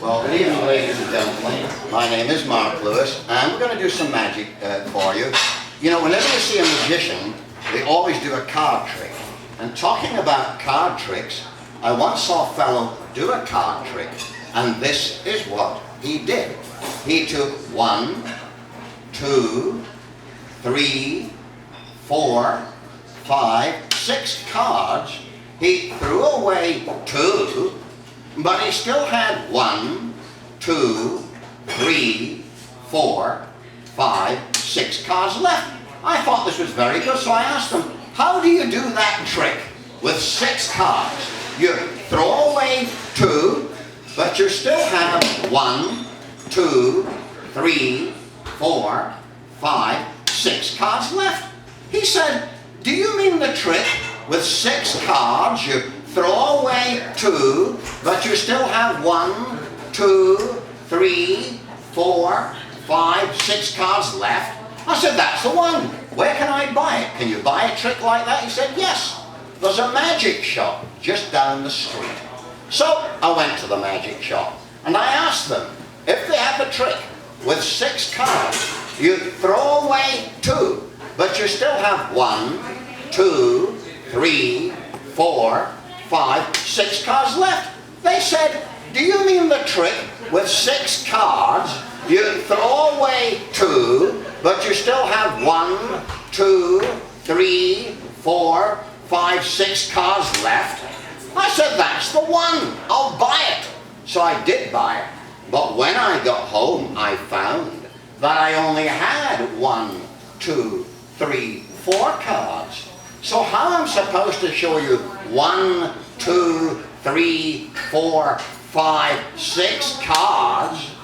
Well, good evening, ladies and gentlemen. My name is Mark Lewis, and we're going to do some magic for you. You know, whenever you see a magician, they always do a card trick. And talking about card tricks, I once saw a fellow do a card trick, and this is what he did. He took 1, 2, 3, 4, 5, 6 cards. He threw away 2, but he still had 1, 2, 3, 4, 5, 6 cards left. I thought this was very good, so I asked him, how do you do that trick with 6 cards? You throw away 2, but you still have 1, 2, 3, 4, 5, 6 cards left. He said, do you mean the trick with 6 cards, you throw away 2, but you still have 1, 2, 3, 4, 5, 6 cards left? I said, that's the one. Where can I buy it? Can you buy a trick like that? He said, yes. There's a magic shop just down the street. So I went to the magic shop and I asked them if they have a trick with 6 cards. You throw away 2, but you still have 1, 2, 3, 4, 5, 6 cards left. They said, do you mean the trick with 6 cards? You throw away 2, but you still have 1, 2, 3, 4, 5, 6 cards left? I said, that's the one. I'll buy it. So I did buy it. But when I got home, I found that I only had 1, 2, 3, 4 cards. So how am I supposed to show you 1, 2, 3, 4, 5, 6 cards,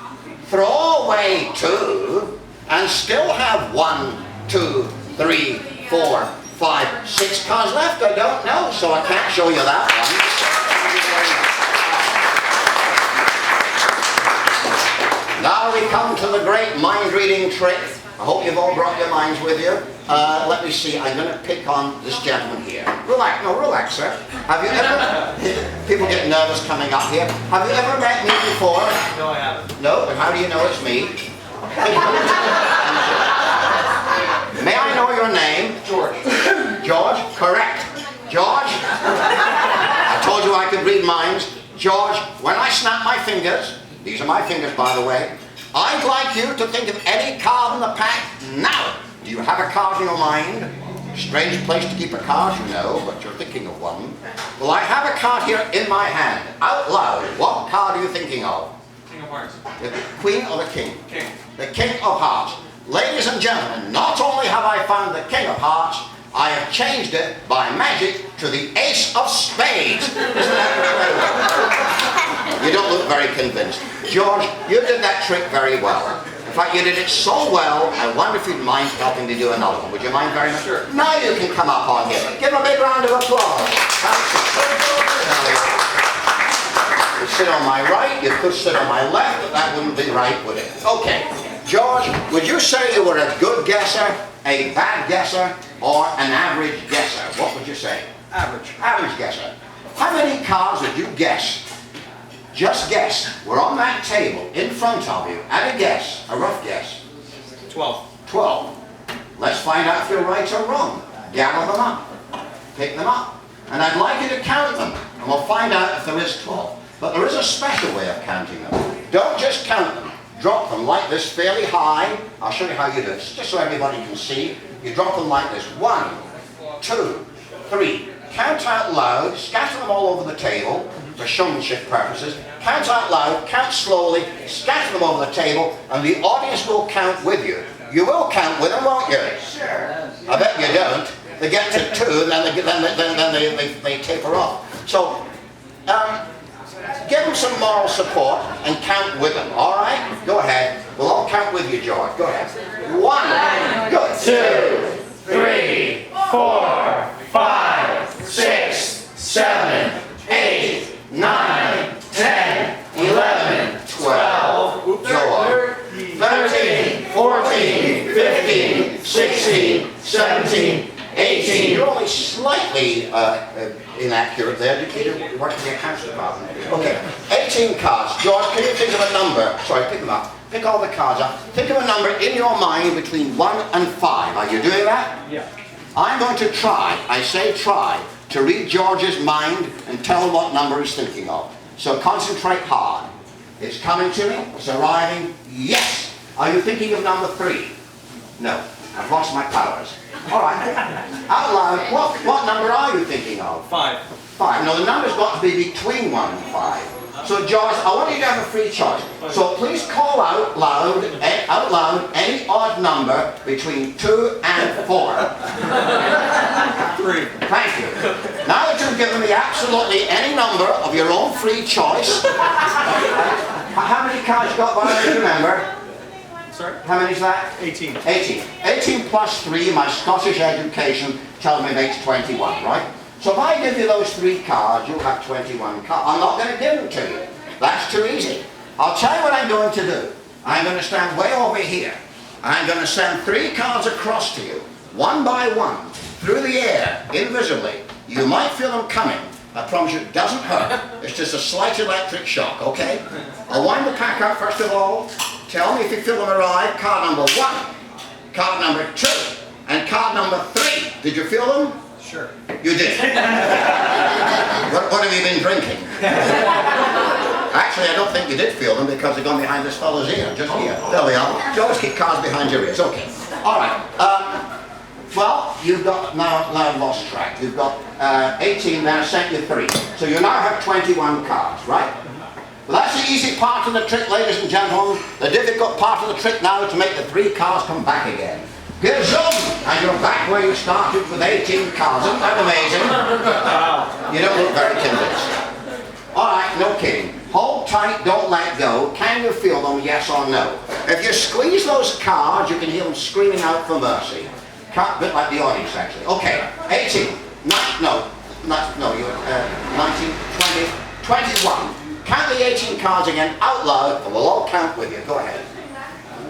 throw away 2, and still have 1, 2, 3, 4, 5, 6 cards left? I don't know, so I can't show you that one. Now we come to the great mind-reading trick. I hope you've all brought your minds with you. Let me see, I'm going to pick on this gentleman here. Relax, no, relax, sir. Have you ever, people get nervous coming up here. Have you ever met me before? No, I haven't. No? How do you know it's me? May I know your name? George. George? Correct. George? I told you I could read minds. George, when I snap my fingers, these are my fingers by the way, I'd like you to think of any card in the pack now. Do you have a card in your mind? Strange place to keep a card, you know, but you're thinking of one. Well, I have a card here in my hand. Out loud, what card are you thinking of? King of Hearts. The Queen or the King? King. The King of Hearts. Ladies and gentlemen, not only have I found the King of Hearts, I have changed it by magic to the Ace of Spades. Isn't that incredible? You don't look very convinced. George, you did that trick very well. In fact, you did it so well, I wonder if you'd mind helping me do another one. Would you mind very much? Sure. Now you can come up on here. Give him a big round of applause. You sit on my right, you could sit on my left, but that wouldn't be right, would it? Okay. George, would you say you were a good guesser, a bad guesser, or an average guesser? What would you say? Average. Average guesser. How many cards did you guess? Just guess. We're on that table in front of you. At a guess, a rough guess. 12. 12. Let's find out if you're right or wrong. Gather them up. Pick them up. And I'd like you to count them. And we'll find out if there is 12. But there is a special way of counting them. Don't just count them. Drop them like this fairly high. I'll show you how you do it, just so everybody can see. You drop them like this. 1, 2, 3. Count out loud. Scatter them all over the table for showmanship purposes. Count out loud. Count slowly. Scatter them over the table, and the audience will count with you. You will count with them, won't you? Sure. I bet you don't. They get to 2, and then they taper off. So, give them some moral support and count with them, all right? Go ahead. We'll all count with you, George. Go ahead. 1, good. 2, 3, 4, 5, 6, 7, 8, 9, 10, 11, 12, Go on. 13, 14, 15, 16, 17, 18. You're only slightly inaccurate there. You work in the accounts department. Okay, 18 cards. George, can you think of a number? Sorry, pick them up. Pick all the cards up. Think of a number in your mind between 1 and 5. Are you doing that? Yeah. I'm going to try, I say try, to read George's mind and tell him what number he's thinking of. So concentrate hard. It's coming to me. It's arriving. Yes! Are you thinking of number 3? No. I've lost my powers. All right. Out loud, what number are you thinking of? 5. 5. No, the number's got to be between 1 and 5. So George, I want you to have a free choice. So please call out loud any odd number between 2 and 4. 3. Thank you. Now that you've given me absolutely any number of your own free choice, how many cards you got, by the way, remember? Sorry? How many is that? 18. 18. 18 plus 3, my Scottish education tells me makes 21, right? So if I give you those 3 cards, you'll have 21 cards. I'm not going to give them to you. That's too easy. I'll tell you what I'm going to do. I'm going to stand way over here. I'm going to send 3 cards across to you, one by one, through the air, invisibly. You might feel them coming. I promise you it doesn't hurt. It's just a slight electric shock, okay? I'll wind the pack up first of all. Tell me if you feel them arrive. Card number 1, card number 2, and card number 3. Did you feel them? Sure. You did. What have you been drinking? Actually, I don't think you did feel them because they're gone behind this fellow's ear, just here. There we are. You always keep cards behind your ears. Okay. All right. Well, you've got, now I've lost track. You've got 18 there, sent you 3. So you now have 21 cards, right? Well, that's the easy part of the trick, ladies and gentlemen. The difficult part of the trick now is to make the 3 cards come back again. Here's them! And you're back where you started with 18 cards. Isn't that amazing? You don't look very convinced. Alright, no kidding. Hold tight, don't let go. Can you feel them, yes or no? If you squeeze those cards, you can hear them screaming out for mercy. A bit like the audience, actually. Okay, 18. 19, 20, 21. Count the 18 cards again out loud, and we'll all count with you. Go ahead.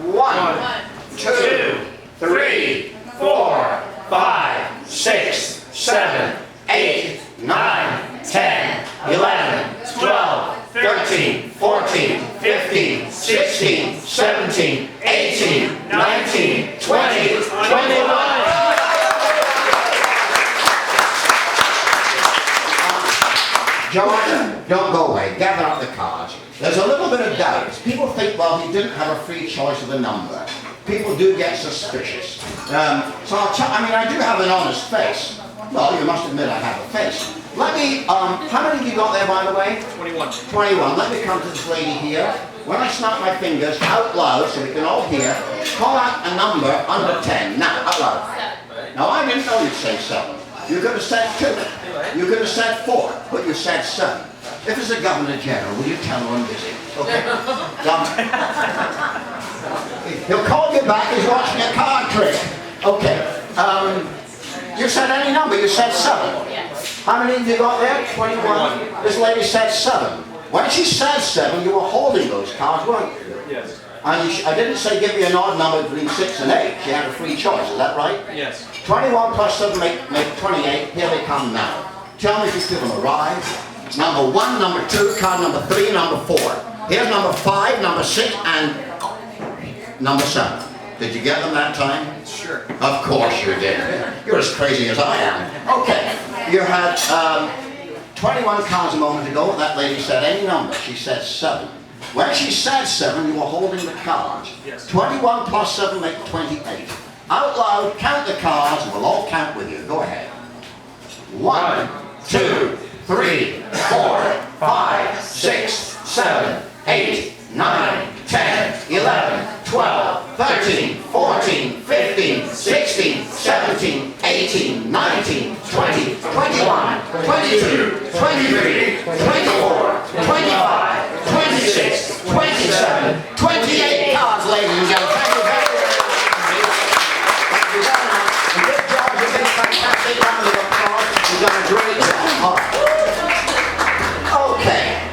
1, 2, 3, 4, 5, 6, 7, 8, 9, 10, 11, 12, 13, 14, 15, 16, 17, 18, 19, 20, 21. George, don't go away. Gather up the cards. There's a little bit of doubt. People think, well, he didn't have a free choice of a number. People do get suspicious. So I do have an honest face. Well, you must admit I have a face. Let me, how many have you got there, by the way? 21. 21. Let me come to this lady here. When I snap my fingers out loud so we can all hear, call out a number under 10. Now, out loud. Now, I didn't know you'd say 7. You could have said 2. You could have said 4, but you said 7. If it's a Governor General, will you tell her I'm busy? Okay. He'll call you back, he's watching a card trick. Okay. You said any number, you said 7. How many have you got there? 21. This lady said 7. When she said 7, you were holding those cards, weren't you? Yes. And I didn't say give me an odd number between 6 and 8. She had a free choice, is that right? Yes. 21 plus 7 make 28. Here they come now. Tell me if you feel them arrive. Number 1, number 2, card number 3, number 4. Here's number 5, number 6, and number 7. Did you get them that time? Sure. Of course you did. You're as crazy as I am. Okay. You had 21 cards a moment ago. That lady said any number. She said 7. When she said 7, you were holding the cards. Yes. 21 plus 7 make 28. Out loud, count the cards, and we'll all count with you. Go ahead. 1, 2, 3, 4, 5, 6, 7, 8, 9, 10, 11, 12, 13, 14, 15, 16, 17, 18, 19, 20, 21, 22, 23, 24, 25, 26, 27,